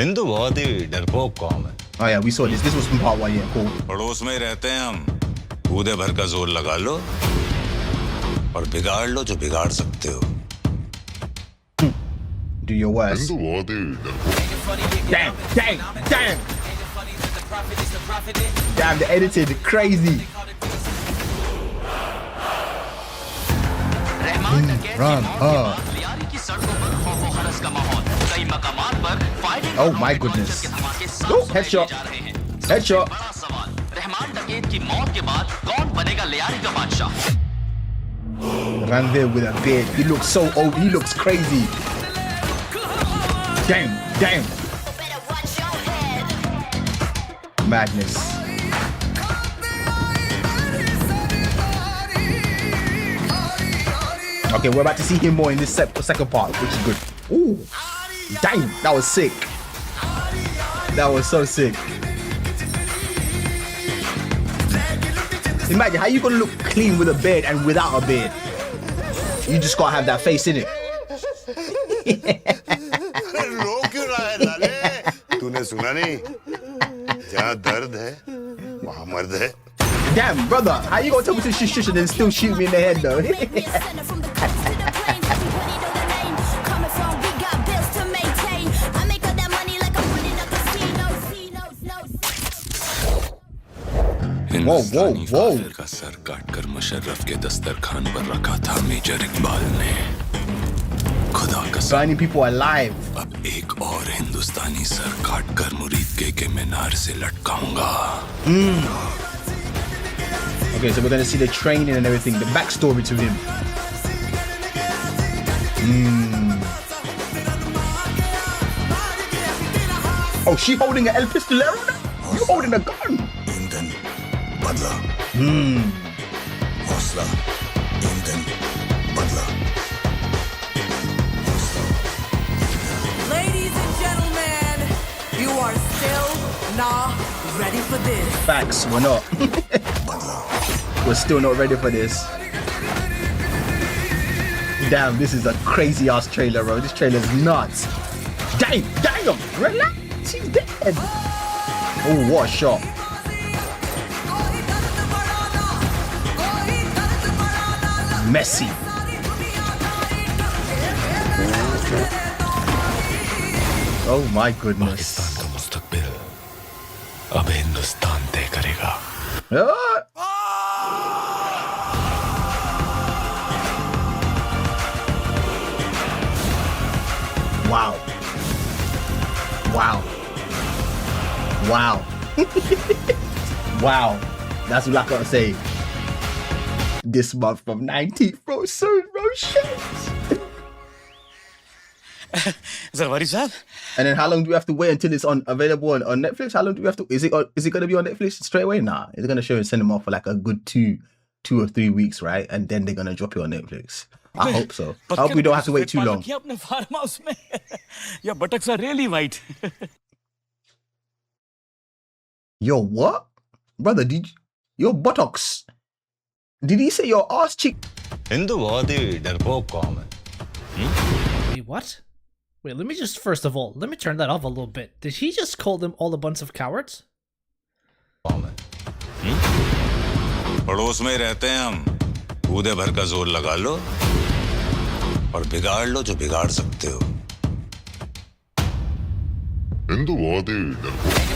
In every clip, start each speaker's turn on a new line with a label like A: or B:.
A: हिंदू बहुत ही डरपोक कौम है।
B: Oh yeah, we saw this. This was from part 1. Yeah, cool.
A: पड़ोस में रहते हैं हम। कूदे भर का जोर लगा लो और बिगाड़ लो जो बिगाड़ सकते हो।
B: Do your worst. Damn, damn, damn. Damn, the edited crazy. Run, Oh my goodness. Oh, headshot. Headshot. Ranveer with a beard. He looks so old. He looks crazy. Damn, damn. Madness. Okay, we're about to see him more in this second part, which is good. Ooh, damn, that was sick. That was so sick. Imagine how you gonna look clean with a beard and without a beard. You just gotta have that face in it.
C: तूने सुना नहीं? जहाँ दर्द है, वहाँ मर्द है.
B: Damn, brother, how you gonna tell me to shush shush and then still shoot me in the head though? Whoa, whoa, whoa.
A: का सर काटकर मुशर्रफ के दस्तरखान पर रखा था मेजर इकबाल ने। खुदा का
B: Burning people alive.
A: अब एक और हिंदुस्तानी सर काटकर मुरीद के मीनार से लटकाऊंगा।
B: Okay, so we're gonna see the training and everything, the backstory to him. Oh, she holding an El Pistolero now? You holding a gun?
C: ईंधन बदला. हौसला. ईंधन बदला.
D: Ladies and gentlemen, you are still not ready for this.
B: Facts, we're not. We're still not ready for this. Damn, this is a crazy ass trailer, bro. This trailer's nuts. Damn, damn, relax. He's dead. Oh, what a shot. Messi. Oh my goodness.
A: Pakistan का मुस्तकबिल अब हिंदुस्तान तय करेगा।
B: Wow. Wow. Wow. Wow. That's what I gotta say. This month from 19th, bro. Soon, bro. Shit.
E: Zarwari sahab?
B: And then how long do we have to wait until it's available on Netflix? How long do we have to? Is it going to be on Netflix straight away? Nah, it's going to show in cinema for like a good two or 3 weeks, right? And then they're going to drop it on Netflix. I hope so. I hope we don't have to wait too long.
E: Your buttocks are really white.
B: Yo, what? Brother, your buttocks. Did he say your ass cheek?
A: Hindu बहुत ही डरपोक कौम है।
F: Wait, what? Wait, let me just, first of all, let me turn that off a little bit. Did he just call them all a bunch of cowards?
A: कौम है। पड़ोस में रहते हैं हम। कूदे भर का जोर लगा लो और बिगाड़ लो जो बिगाड़ सकते हो।
C: हिंदू बहुत ही डरपोक.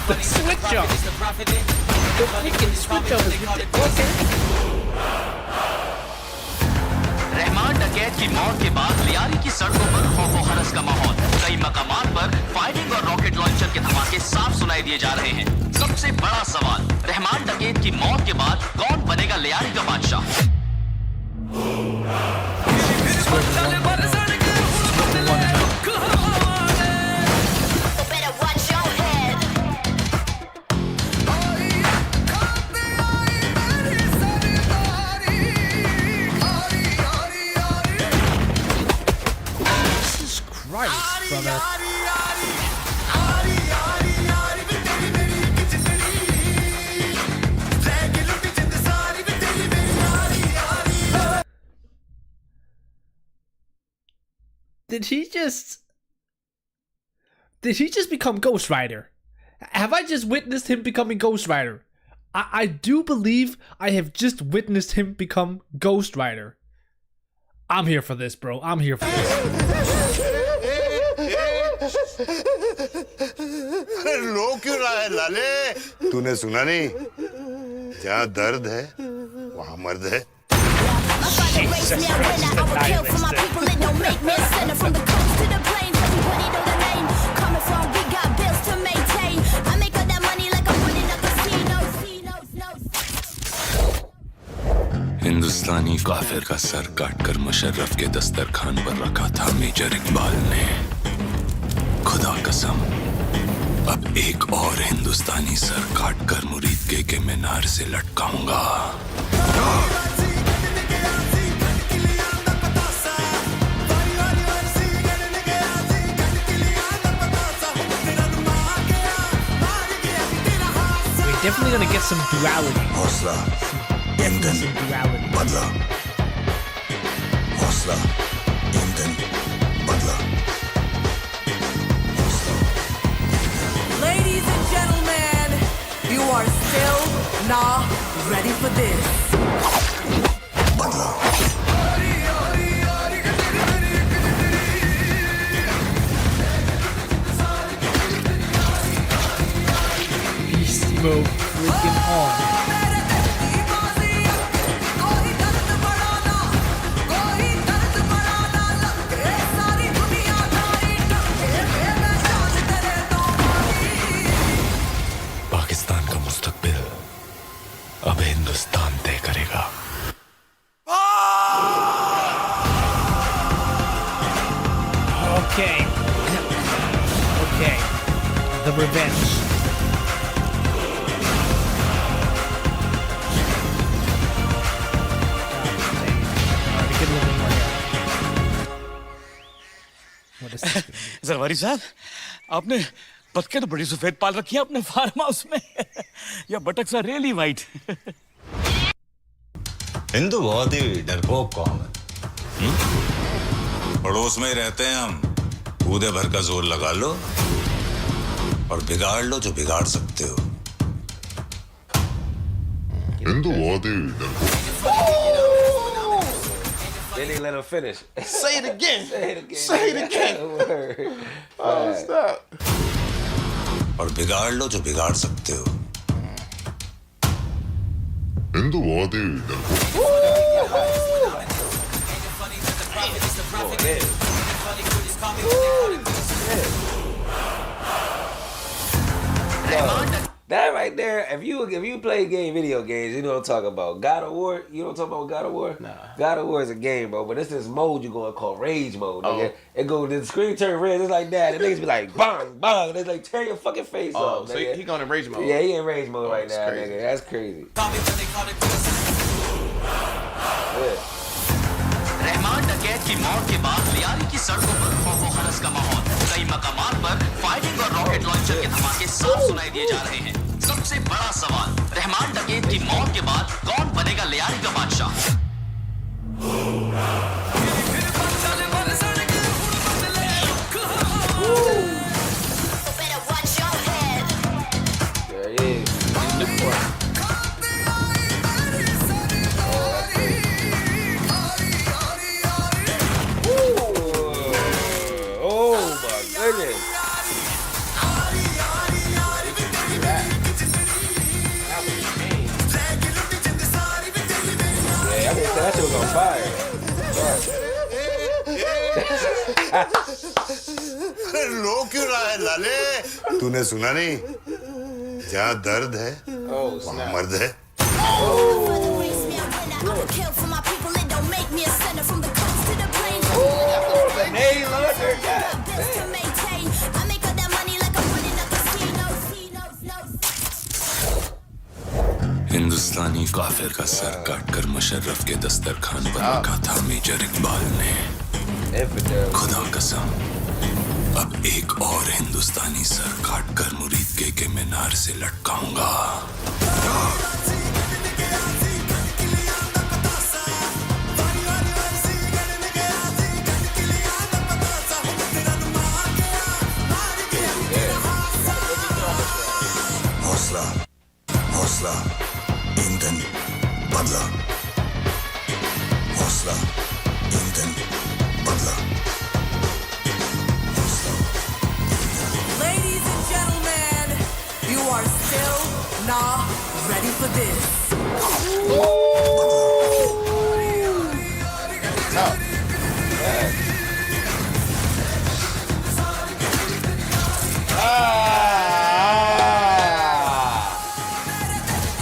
F: The switch up! The freaking switch up is ridiculous.
G: Rahman डकैत की मौत के बाद लियारी की सड़कों पर खौफ और हरस का माहौल. कई मकामात पर फायरिंग और रॉकेट लॉन्चर के धमाके साफ सुनाई दिए जा रहे हैं. सबसे बड़ा सवाल, रहमान डकैत की मौत के बाद कौन बनेगा लियारी का बादशाह?
F: Christ, brother. Did he just Did he just become Ghost Rider? Have I just witnessed him becoming Ghost Rider? I do believe I have just witnessed him become Ghost Rider. I'm here for this, bro. I'm here for this.
C: अरे रो क्यों रहा है लाले? तूने सुना नहीं? जहाँ दर्द है, वहाँ मर्द है.
F: Jesus Christ, the nihilist.
A: हिंदुस्तानी काफिर का सर काटकर मुशर्रफ के दस्तरखान पर रखा था मेजर इकबाल ने. खुदा कसम, अब एक और हिंदुस्तानी सर काटकर मुरीद के मीनार से लटकाऊंगा.
F: We're definitely gonna get some duality.
A: हौसला,
F: Definitely some duality.
A: बदला. हौसला, ईंधन, बदला.
D: Ladies and gentlemen, you are still not ready for this.
A: बदला.
F: Beast mode freaking on.
A: Pakistan का मुस्तकबिल अब हिंदुस्तान तय करेगा.
F: Okay. Okay. The revenge. Alright, we get a little bit more here. What is this?
E: जरवारी साहब, आपने बतखें तो बड़ी सफेद पाल रखी है अपने फार्म हाउस में. या buttocks are really white.
A: Hindu बहुत ही डरपोक कौम है. पड़ोस में ही रहते हैं हम. कूदे भर का जोर लगा लो और बिगाड़ लो जो बिगाड़ सकते हो.
C: हिंदू बहुत ही
H: They didn't let him finish.
B: Say it again.
H: Say it again.
B: Say it again.
H: Word.
B: Oh, stop.
A: और बिगाड़ लो जो बिगाड़ सकते हो.
C: हिंदू बहुत ही
H: That right there, if you play video games, you know what I'm talking about. God of War, you know what I'm talking about God of War?
B: Nah.
H: God of War is a game, bro, but it's this mode you go in called Rage Mode, nigga.
B: Oh.
H: It go, the screen turn red, it's like that, and niggas be like, bang, bang, they like tear your fucking face off,
B: So
H: nigga.
B: he going in rage mode.
H: Yeah, he in Rage Mode right
B: that's
H: now,
B: crazy.
H: nigga. That's crazy.
G: Rahman डकैत की मौत के बाद लियारी की सड़कों पर खौफ हरस का माहौल. कई मकामात पर फायरिंग और रॉकेट लॉन्चर के धमाके साफ सुनाई दिए जा रहे हैं. सबसे बड़ा सवाल, रहमान डकैत की मौत के बाद कौन बनेगा लियारी का बादशाह?
H: There he is. Newport. Oh my goodness. Yeah, I think that shit was on fire.
C: अरे रो क्यों रहा है लाले? तूने सुना नहीं? जहाँ दर्द है, वहाँ मर्द है.
H: Hey, look, there, God.
A: हिंदुस्तानी काफिर का सर काटकर मुशर्रफ के दस्तरखान पर रखा था मेजर इकबाल ने. खुदा कसम, अब एक और हिंदुस्तानी सर काटकर मुरीद के मीनार से लटकाऊंगा.
D: not ready for this.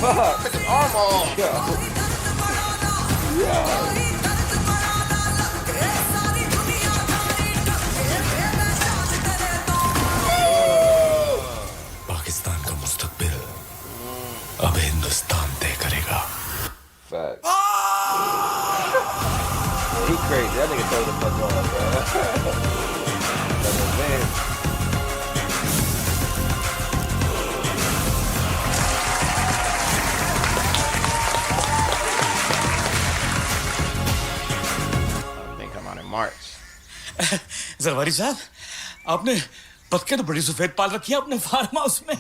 H: Fuck. Took his arm off.
A: Pakistan का मुस्तकबिल अब हिंदुस्तान तय करेगा.
H: Fuck. He crazy. That nigga throw the fuck off, bro. That's a man. They come out in March.
E: जरवारी साहब, आपने बतखें तो बड़ी सफेद पाल रखी है अपने फार्म हाउस में.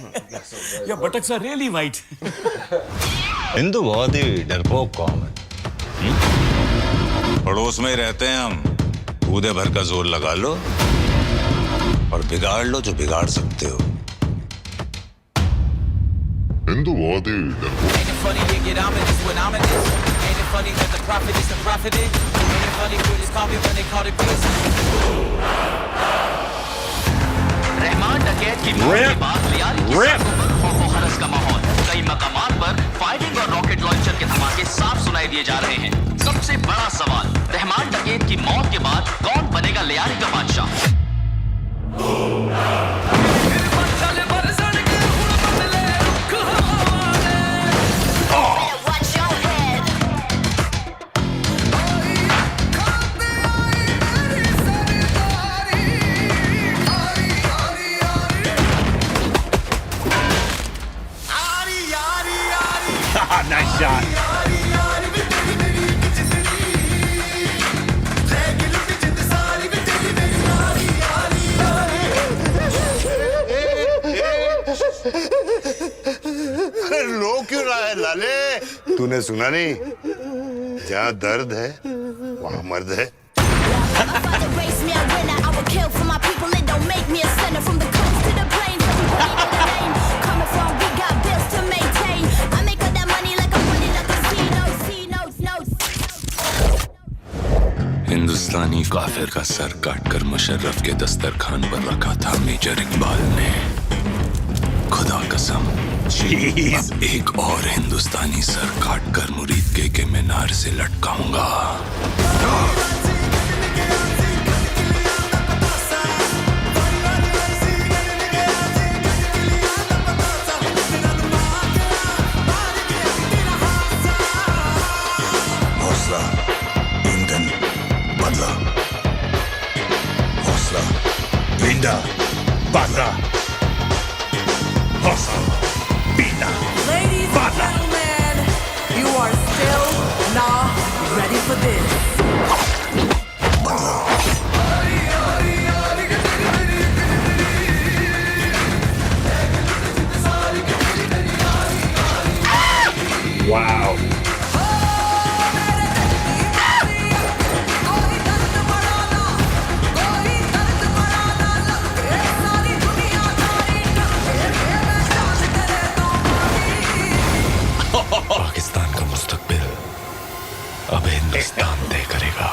E: या buttocks are really white.
A: Hindu बहुत ही डरपोक कौम है. पड़ोस में ही रहते हैं हम. कूदे भर का जोर लगा लो और बिगाड़ लो जो बिगाड़ सकते हो.
C: हिंदू बहुत ही डरपोक.
I: Ain't it funny you get ominous when ominous? Ain't it funny that the prophet is the prophet? Ain't it funny critics call me when they call it peace?
G: Rahman डकैत की मौत के बाद लियारी की सड़कों पर खौफ और हरस का माहौल. कई मकामात पर फायरिंग और रॉकेट लॉन्चर के धमाके साफ सुनाई दिए जा रहे हैं. सबसे बड़ा सवाल, रहमान डकैत की मौत के बाद कौन बनेगा लियारी का बादशाह?
E: Nice shot.
C: अरे रो क्यों रहा है लाले? तूने सुना नहीं? जहाँ दर्द है वहाँ मर्द है.
A: हिंदुस्तानी काफिर का सर काटकर मुशर्रफ के दस्तरखान पर रखा था मेजर इकबाल ने. खुदा कसम, अब एक और हिंदुस्तानी सर काटकर मुरीद के मीनार से लटकाऊंगा.
C: हौसला, ईंधन, बदला. हौसला, ईंधन, बदला. हौसला, ईंधन.
D: Ladies and gentlemen, you are still not ready for this.
E: Wow.
A: Pakistan का मुस्तकबिल अब हिंदुस्तान तय करेगा.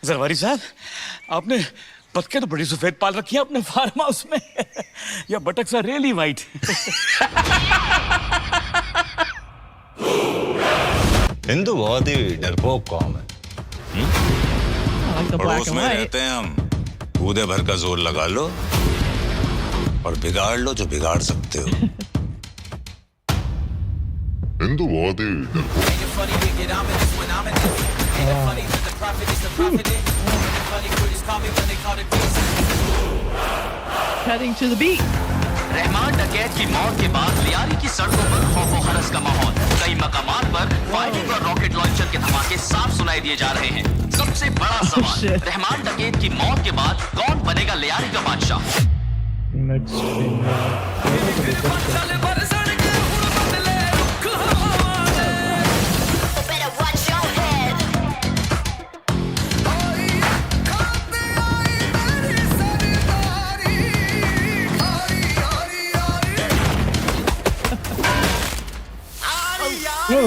E: जरवारी साहब, आपने बतखें तो बड़ी सफेद पाल रखी है अपने फार्म हाउस में. या buttocks are really white.
A: Hindu बहुत ही डरपोक कौम है. पड़ोस में रहते हैं हम. कूदे भर का जोर लगा लो और बिगाड़ लो जो बिगाड़ सकते हो.
C: हिंदू बहुत ही डरपोक.
I: Ain't it funny you get ominous when ominous? Ain't it funny that the prophet is the prophet? Ain't it funny critics call me when they call it peace?
J: Heading to the beat.
G: Rahman डकैत की मौत के बाद लियारी की सड़कों पर खौफ और हरस का माहौल. कई मकामात पर फायरिंग और रॉकेट लॉन्चर के धमाके साफ सुनाई दिए जा रहे हैं। सबसे बड़ा सवाल, रहमान डकैत की मौत के बाद कौन बनेगा लियारी का बादशाह?
D: Oh,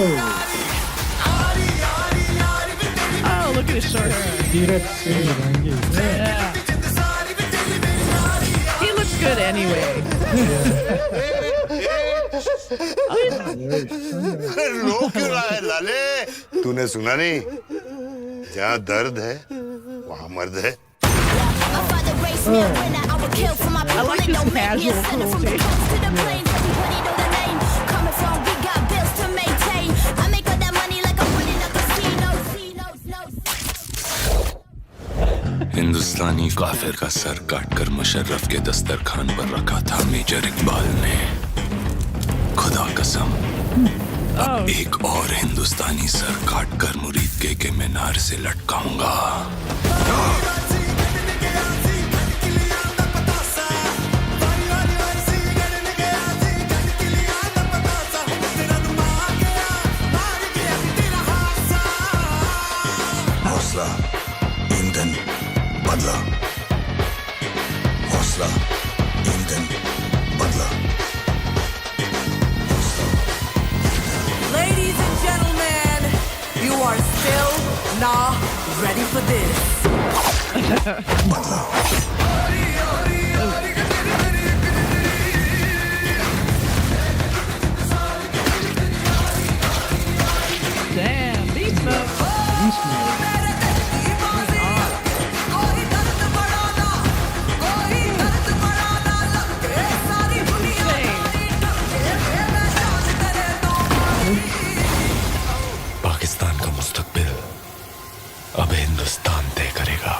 D: look at his short hair. Yeah. He looks good anyway.
C: रो क्यों रहा है लाले? तूने सुना नहीं? जहाँ दर्द है वहाँ मर्द है।
D: I like this casual connotation.
A: हिंदुस्तानी काफिर का सर काटकर मुशर्रफ के दस्तरखान पर रखा था मेजर इकबाल ने। खुदा कसम, अब एक और हिंदुस्तानी सर काटकर मुरीद के मीनार से लटकाऊंगा।
C: हौसला, ईंधन, बदला। हौसला, ईंधन, बदला।
D: Ladies and gentlemen, you are still not ready for this. Damn, beast mode.
A: Pakistan का मुस्तकबिल अब हिंदुस्तान तय करेगा।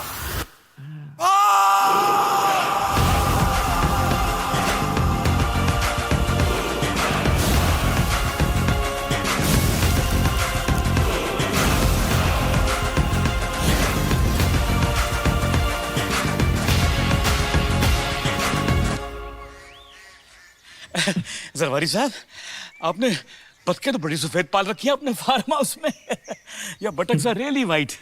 E: जरवारी साहब, आपने बतखें तो बड़ी सफेद पाल रखी है अपने फार्म हाउस में। या बटक्स आर रियली वाइट।